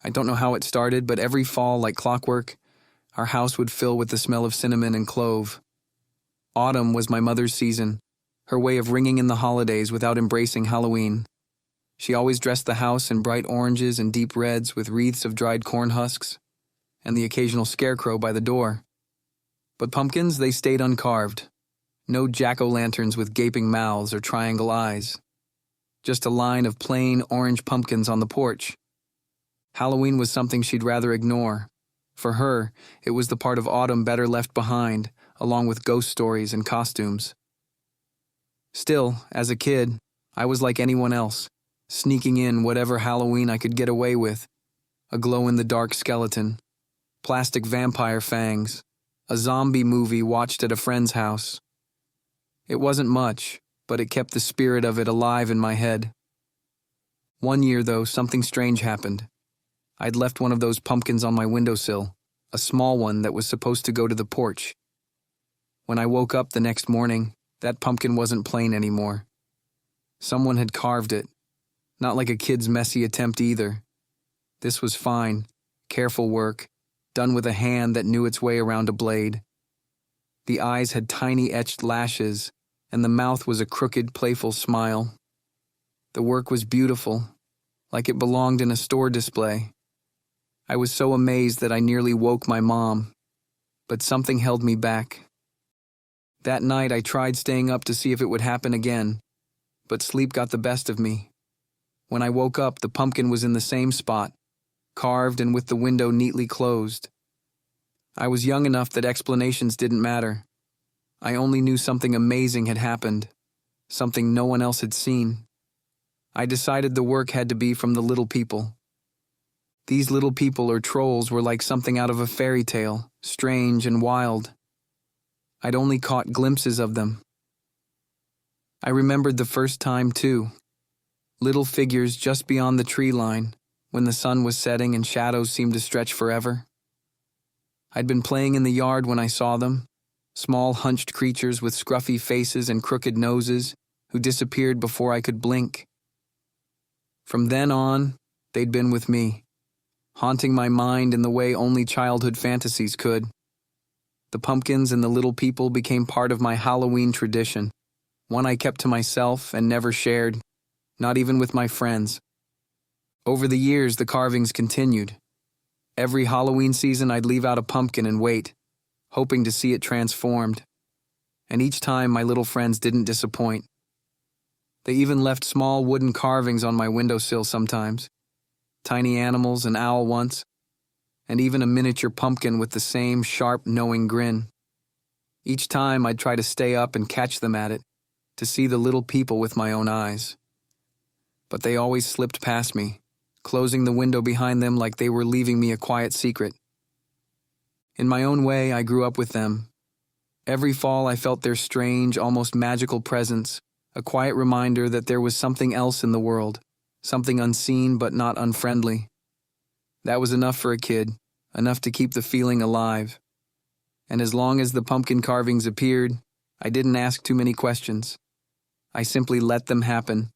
I don't know how it started, but every fall, like clockwork, our house would fill with the smell of cinnamon and clove. Autumn was my mother's season, her way of ringing in the holidays without embracing Halloween. She always dressed the house in bright oranges and deep reds with wreaths of dried corn husks, and the occasional scarecrow by the door. But pumpkins, they stayed uncarved. No jack-o'-lanterns with gaping mouths or triangle eyes. Just a line of plain orange pumpkins on the porch. Halloween was something she'd rather ignore. For her, it was the part of autumn better left behind, along with ghost stories and costumes. Still, as a kid, I was like anyone else, sneaking in whatever Halloween I could get away with. A glow-in-the-dark skeleton, plastic vampire fangs, a zombie movie watched at a friend's house. It wasn't much, but it kept the spirit of it alive in my head. One year, though, something strange happened. I'd left one of those pumpkins on my windowsill, a small one that was supposed to go to the porch. When I woke up the next morning, that pumpkin wasn't plain anymore. Someone had carved it. Not like a kid's messy attempt either. This was fine, careful work, done with a hand that knew its way around a blade. The eyes had tiny etched lashes, and the mouth was a crooked, playful smile. The work was beautiful, like it belonged in a store display. I was so amazed that I nearly woke my mom, but something held me back. That night I tried staying up to see if it would happen again, but sleep got the best of me. When I woke up, the pumpkin was in the same spot, carved and with the window neatly closed. I was young enough that explanations didn't matter. I only knew something amazing had happened, something no one else had seen. I decided the work had to be from the little people. These little people or trolls were like something out of a fairy tale, strange and wild. I'd only caught glimpses of them. I remembered the first time, too. Little figures just beyond the tree line, when the sun was setting and shadows seemed to stretch forever. I'd been playing in the yard when I saw them, small hunched creatures with scruffy faces and crooked noses who disappeared before I could blink. From then on, they'd been with me, haunting my mind in the way only childhood fantasies could. The pumpkins and the little people became part of my Halloween tradition, one I kept to myself and never shared, not even with my friends. Over the years, the carvings continued. Every Halloween season, I'd leave out a pumpkin and wait, hoping to see it transformed. And each time, my little friends didn't disappoint. They even left small wooden carvings on my windowsill sometimes. Tiny animals, an owl once, and even a miniature pumpkin with the same sharp, knowing grin. Each time, I'd try to stay up and catch them at it, to see the little people with my own eyes. But they always slipped past me, closing the window behind them like they were leaving me a quiet secret. In my own way, I grew up with them. Every fall, I felt their strange, almost magical presence, a quiet reminder that there was something else in the world, something unseen but not unfriendly. That was enough for a kid, enough to keep the feeling alive. And as long as the pumpkin carvings appeared, I didn't ask too many questions. I simply let them happen,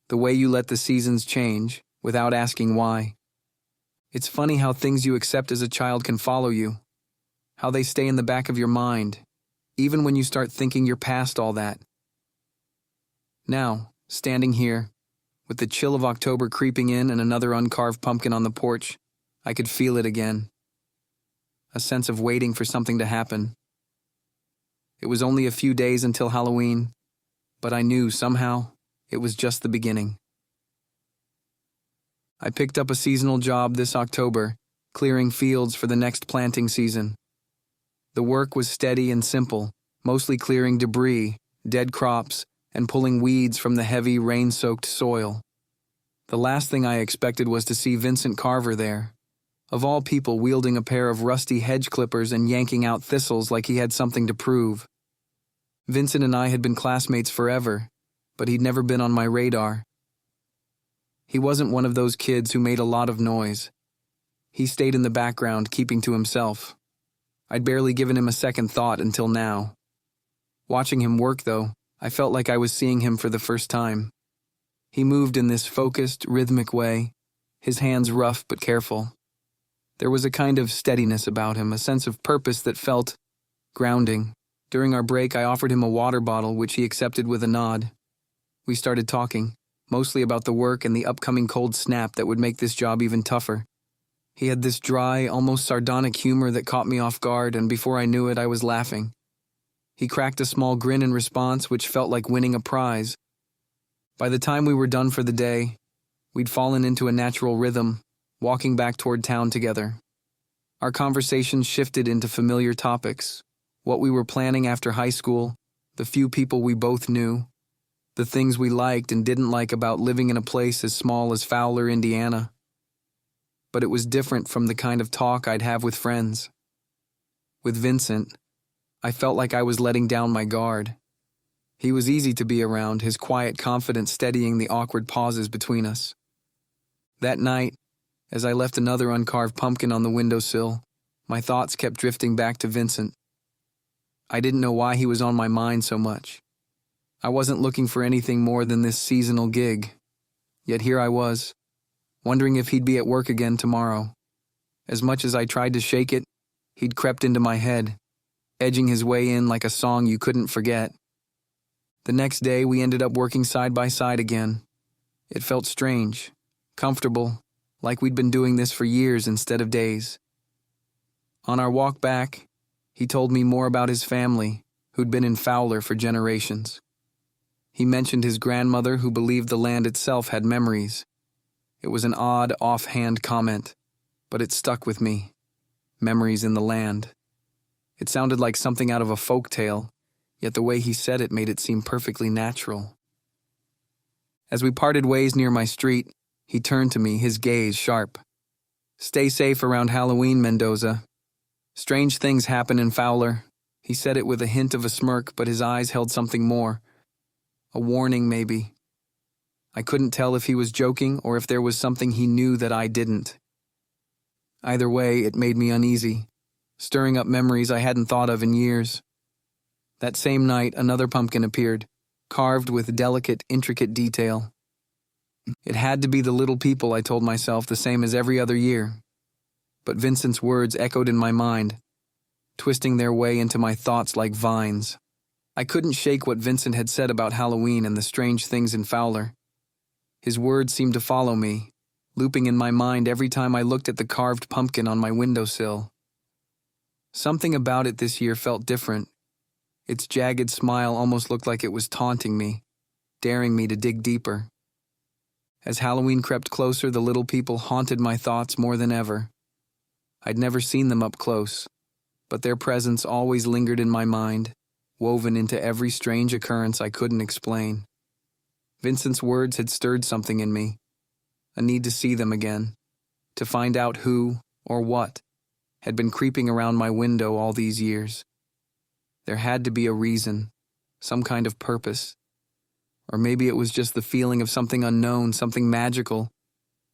the way you let the seasons change, without asking why. It's funny how things you accept as a child can follow you, how they stay in the back of your mind, even when you start thinking you're past all that. Now, standing here, with the chill of October creeping in and another uncarved pumpkin on the porch, I could feel it again. A sense of waiting for something to happen. It was only a few days until Halloween, but I knew somehow it was just the beginning. I picked up a seasonal job this October, clearing fields for the next planting season. The work was steady and simple, mostly clearing debris, dead crops, and pulling weeds from the heavy, rain-soaked soil. The last thing I expected was to see Vincent Carver there, of all people wielding a pair of rusty hedge clippers and yanking out thistles like he had something to prove. Vincent and I had been classmates forever, but he'd never been on my radar. He wasn't one of those kids who made a lot of noise. He stayed in the background, keeping to himself. I'd barely given him a second thought until now. Watching him work, though, I felt like I was seeing him for the first time. He moved in this focused, rhythmic way, his hands rough but careful, There was a kind of steadiness about him, a sense of purpose that felt grounding. During our break, I offered him a water bottle, which he accepted with a nod. We started talking, mostly about the work and the upcoming cold snap that would make this job even tougher. He had this dry, almost sardonic humor that caught me off guard, and before I knew it, I was laughing. He cracked a small grin in response, which felt like winning a prize. By the time we were done for the day, we'd fallen into a natural rhythm, walking back toward town together. Our conversations shifted into familiar topics, what we were planning after high school, the few people we both knew, the things we liked and didn't like about living in a place as small as Fowler, Indiana. But it was different from the kind of talk I'd have with friends. With Vincent, I felt like I was letting down my guard. He was easy to be around, his quiet confidence steadying the awkward pauses between us. That night, as I left another uncarved pumpkin on the windowsill, my thoughts kept drifting back to Vincent. I didn't know why he was on my mind so much. I wasn't looking for anything more than this seasonal gig. Yet here I was, wondering if he'd be at work again tomorrow. As much as I tried to shake it, he'd crept into my head, edging his way in like a song you couldn't forget. The next day, we ended up working side by side again. It felt strange, comfortable, like we'd been doing this for years instead of days. On our walk back, he told me more about his family, who'd been in Fowler for generations. He mentioned his grandmother who believed the land itself had memories. It was an odd, offhand comment, but it stuck with me. Memories in the land. It sounded like something out of a folk tale, yet the way he said it made it seem perfectly natural. As we parted ways near my street, he turned to me, his gaze sharp. "Stay safe around Halloween, Mendoza. Strange things happen in Fowler." He said it with a hint of a smirk, but his eyes held something more. A warning, maybe. I couldn't tell if he was joking or if there was something he knew that I didn't. Either way, it made me uneasy, stirring up memories I hadn't thought of in years. That same night, another pumpkin appeared, carved with delicate, intricate detail. It had to be the little people, I told myself, the same as every other year. But Vincent's words echoed in my mind, twisting their way into my thoughts like vines. I couldn't shake what Vincent had said about Halloween and the strange things in Fowler. His words seemed to follow me, looping in my mind every time I looked at the carved pumpkin on my windowsill. Something about it this year felt different. Its jagged smile almost looked like it was taunting me, daring me to dig deeper. As Halloween crept closer, the little people haunted my thoughts more than ever. I'd never seen them up close, but their presence always lingered in my mind, woven into every strange occurrence I couldn't explain. Vincent's words had stirred something in me, a need to see them again, to find out who, or what, had been creeping around my window all these years. There had to be a reason, some kind of purpose. Or maybe it was just the feeling of something unknown, something magical,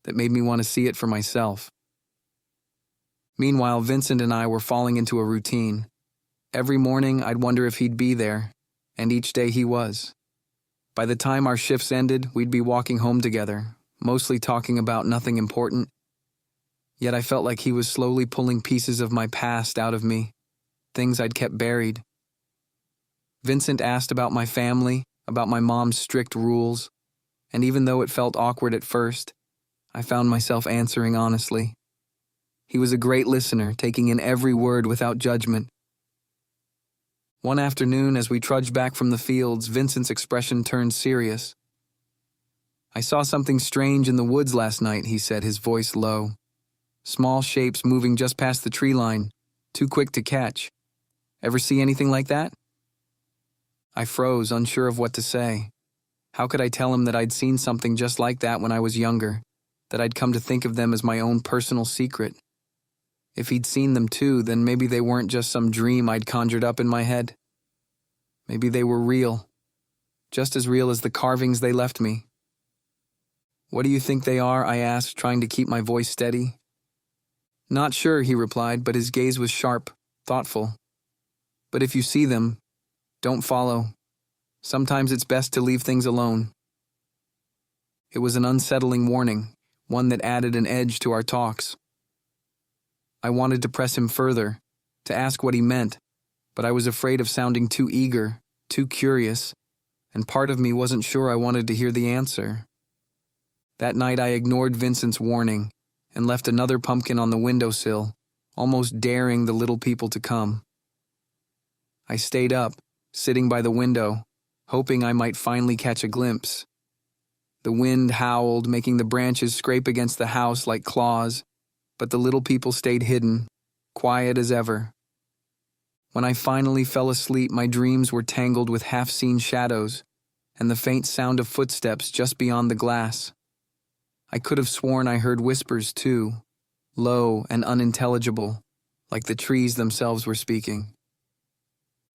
that made me want to see it for myself. Meanwhile, Vincent and I were falling into a routine. Every morning, I'd wonder if he'd be there, and each day he was. By the time our shifts ended, we'd be walking home together, mostly talking about nothing important. Yet I felt like he was slowly pulling pieces of my past out of me, things I'd kept buried. Vincent asked about my family, about my mom's strict rules, and even though it felt awkward at first, I found myself answering honestly. He was a great listener, taking in every word without judgment. One afternoon, as we trudged back from the fields, Vincent's expression turned serious. "I saw something strange in the woods last night," he said, his voice low. "Small shapes moving just past the tree line, too quick to catch. Ever see anything like that?" I froze, unsure of what to say. How could I tell him that I'd seen something just like that when I was younger, that I'd come to think of them as my own personal secret? If he'd seen them too, then maybe they weren't just some dream I'd conjured up in my head. Maybe they were real, just as real as the carvings they left me. "What do you think they are?" I asked, trying to keep my voice steady. "Not sure," he replied, but his gaze was sharp, thoughtful. "But if you see them, don't follow. Sometimes it's best to leave things alone." It was an unsettling warning, one that added an edge to our talks. I wanted to press him further, to ask what he meant, but I was afraid of sounding too eager, too curious, and part of me wasn't sure I wanted to hear the answer. That night I ignored Vincent's warning and left another pumpkin on the windowsill, almost daring the little people to come. I stayed up, sitting by the window, hoping I might finally catch a glimpse. The wind howled, making the branches scrape against the house like claws, but the little people stayed hidden, quiet as ever. When I finally fell asleep, my dreams were tangled with half-seen shadows and the faint sound of footsteps just beyond the glass. I could have sworn I heard whispers too, low and unintelligible, like the trees themselves were speaking.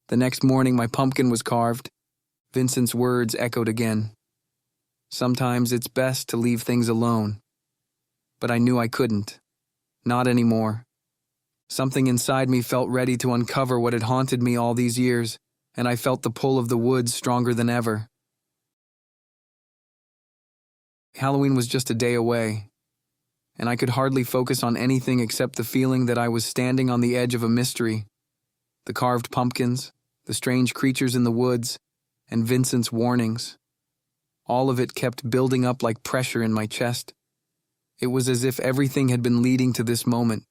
The next morning my pumpkin was carved. Vincent's words echoed again. Sometimes it's best to leave things alone. But I knew I couldn't. Not anymore. Something inside me felt ready to uncover what had haunted me all these years, and I felt the pull of the woods stronger than ever. Halloween was just a day away, and I could hardly focus on anything except the feeling that I was standing on the edge of a mystery. The carved pumpkins, the strange creatures in the woods, and Vincent's warnings. All of it kept building up like pressure in my chest. It was as if everything had been leading to this moment,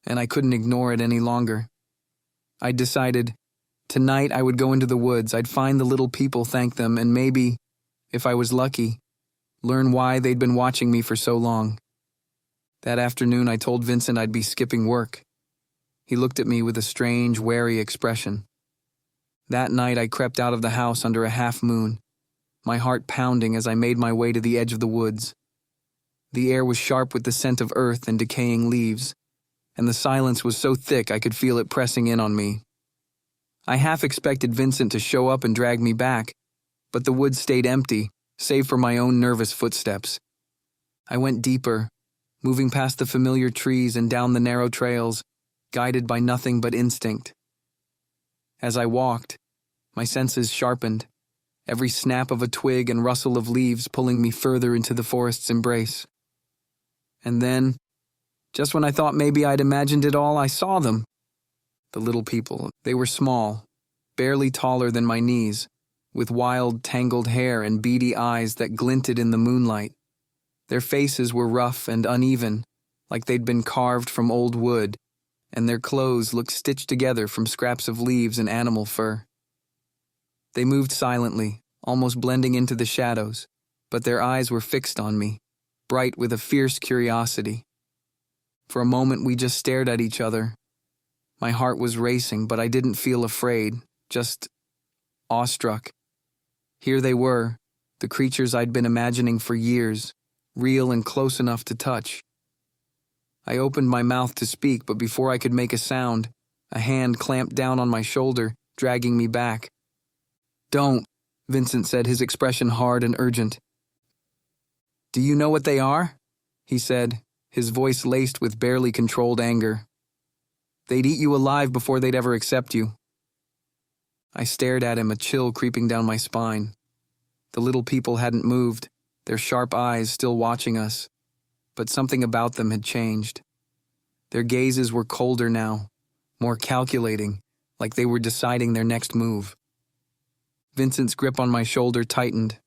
and I couldn't ignore it any longer. I decided, tonight I would go into the woods, I'd find the little people, thank them, and maybe, if I was lucky, learn why they'd been watching me for so long. That afternoon I told Vincent I'd be skipping work. He looked at me with a strange, wary expression. That night I crept out of the house under a half moon, my heart pounding as I made my way to the edge of the woods. The air was sharp with the scent of earth and decaying leaves, and the silence was so thick I could feel it pressing in on me. I half expected Vincent to show up and drag me back, but the woods stayed empty, save for my own nervous footsteps. I went deeper, moving past the familiar trees and down the narrow trails, guided by nothing but instinct. As I walked, my senses sharpened, every snap of a twig and rustle of leaves pulling me further into the forest's embrace. And then, just when I thought maybe I'd imagined it all, I saw them. The little people, they were small, barely taller than my knees, with wild, tangled hair and beady eyes that glinted in the moonlight. Their faces were rough and uneven, like they'd been carved from old wood, and their clothes looked stitched together from scraps of leaves and animal fur. They moved silently, almost blending into the shadows, but their eyes were fixed on me, bright with a fierce curiosity. For a moment we just stared at each other. My heart was racing, but I didn't feel afraid, just awestruck. Here they were, the creatures I'd been imagining for years, real and close enough to touch. I opened my mouth to speak, but before I could make a sound, a hand clamped down on my shoulder, dragging me back. "Don't," Vincent said, his expression hard and urgent. "Do you know what they are?" he said, his voice laced with barely controlled anger. "They'd eat you alive before they'd ever accept you." I stared at him, a chill creeping down my spine. The little people hadn't moved, their sharp eyes still watching us, but something about them had changed. Their gazes were colder now, more calculating, like they were deciding their next move. Vincent's grip on my shoulder tightened.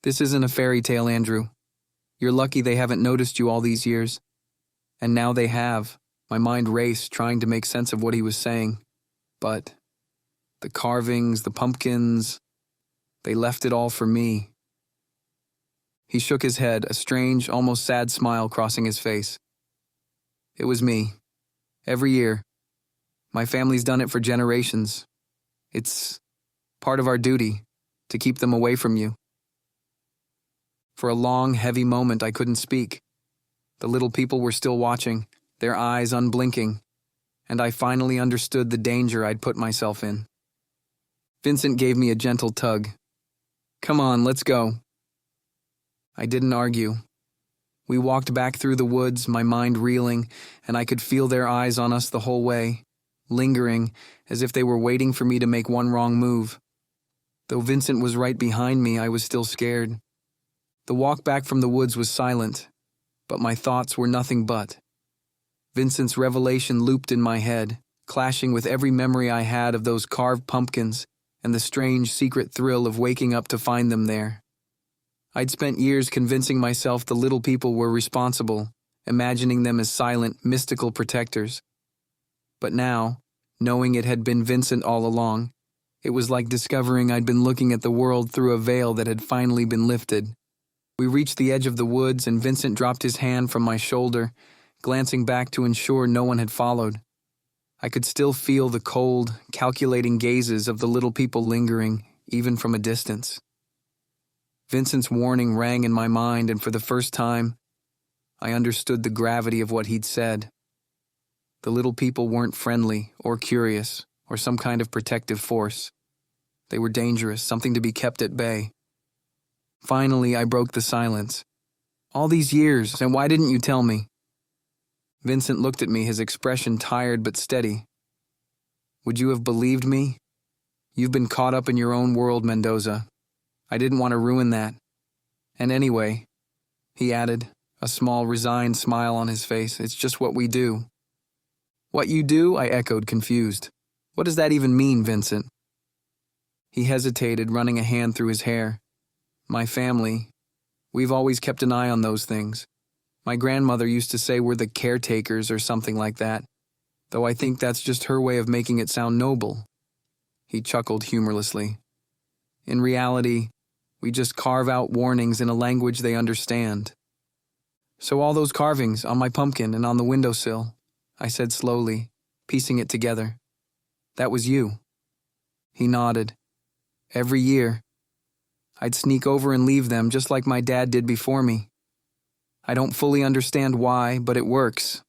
"This isn't a fairy tale, Andrew. You're lucky they haven't noticed you all these years." And now they have. My mind raced, trying to make sense of what he was saying. But the carvings, the pumpkins, they left it all for me. He shook his head, a strange, almost sad smile crossing his face. "It was me. Every year. My family's done it for generations. It's part of our duty to keep them away from you." For a long, heavy moment I couldn't speak. The little people were still watching, their eyes unblinking, and I finally understood the danger I'd put myself in. Vincent gave me a gentle tug. "Come on, let's go." I didn't argue. We walked back through the woods, my mind reeling, and I could feel their eyes on us the whole way, lingering, as if they were waiting for me to make one wrong move. Though Vincent was right behind me, I was still scared. The walk back from the woods was silent, but my thoughts were nothing but. Vincent's revelation looped in my head, clashing with every memory I had of those carved pumpkins and the strange secret thrill of waking up to find them there. I'd spent years convincing myself the little people were responsible, imagining them as silent, mystical protectors. But now, knowing it had been Vincent all along, it was like discovering I'd been looking at the world through a veil that had finally been lifted. We reached the edge of the woods and Vincent dropped his hand from my shoulder, glancing back to ensure no one had followed. I could still feel the cold, calculating gazes of the little people lingering, even from a distance. Vincent's warning rang in my mind, and for the first time, I understood the gravity of what he'd said. The little people weren't friendly or curious or some kind of protective force. They were dangerous, something to be kept at bay. Finally, I broke the silence. All these years, and why didn't you tell me? Vincent looked at me, his expression tired but steady. Would you have believed me? You've been caught up in your own world, Mendoza. I didn't want to ruin that. And anyway, he added, a small, resigned smile on his face, it's just what we do. What you do? I echoed, confused. What does that even mean, Vincent? He hesitated, running a hand through his hair. My family, we've always kept an eye on those things. My grandmother used to say we're the caretakers or something like that, though I think that's just her way of making it sound noble. He chuckled humorlessly. In reality, we just carve out warnings in a language they understand. So all those carvings on my pumpkin and on the windowsill, I said slowly, piecing it together. That was you. He nodded. Every year, I'd sneak over and leave them just like my dad did before me. I don't fully understand why, but it works.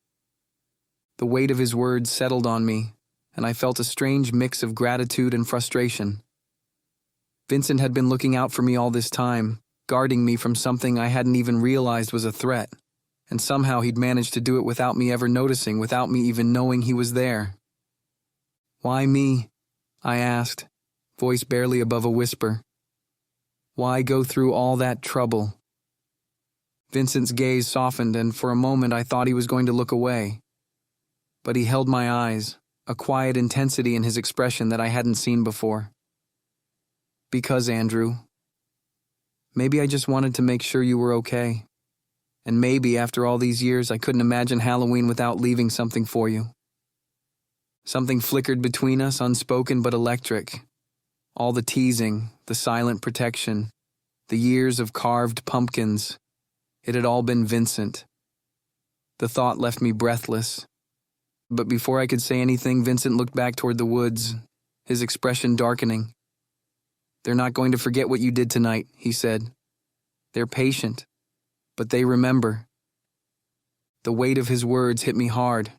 The weight of his words settled on me, and I felt a strange mix of gratitude and frustration. Vincent had been looking out for me all this time, guarding me from something I hadn't even realized was a threat, and somehow he'd managed to do it without me ever noticing, without me even knowing he was there. Why me? I asked, voice barely above a whisper. Why go through all that trouble? Vincent's gaze softened, and for a moment I thought he was going to look away. But he held my eyes, a quiet intensity in his expression that I hadn't seen before. Because, Andrew, maybe I just wanted to make sure you were okay. And maybe after all these years I couldn't imagine Halloween without leaving something for you. Something flickered between us, unspoken but electric. All the teasing, the silent protection, the years of carved pumpkins. It had all been Vincent. The thought left me breathless. But before I could say anything, Vincent looked back toward the woods, his expression darkening. They're not going to forget what you did tonight, he said. They're patient, but they remember. The weight of his words hit me hard.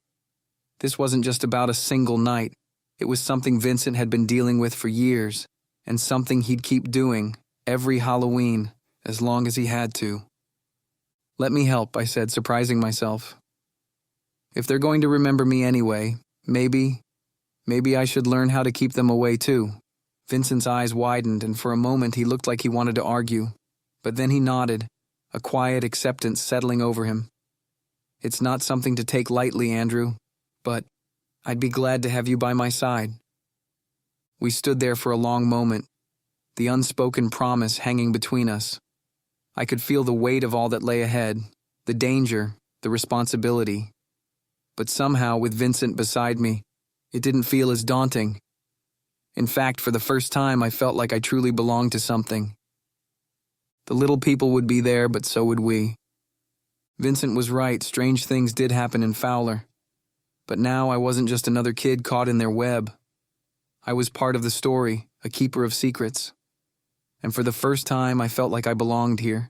This wasn't just about a single night. It was something Vincent had been dealing with for years, and something he'd keep doing every Halloween as long as he had to. Let me help, I said, surprising myself. If they're going to remember me anyway, maybe I should learn how to keep them away too. Vincent's eyes widened, and for a moment he looked like he wanted to argue. But then he nodded, a quiet acceptance settling over him. It's not something to take lightly, Andrew, but I'd be glad to have you by my side. We stood there for a long moment, the unspoken promise hanging between us. I could feel the weight of all that lay ahead, the danger, the responsibility. But somehow, with Vincent beside me, it didn't feel as daunting. In fact, for the first time, I felt like I truly belonged to something. The little people would be there, but so would we. Vincent was right, strange things did happen in Fowler. But now I wasn't just another kid caught in their web. I was part of the story, a keeper of secrets. And for the first time, I felt like I belonged here.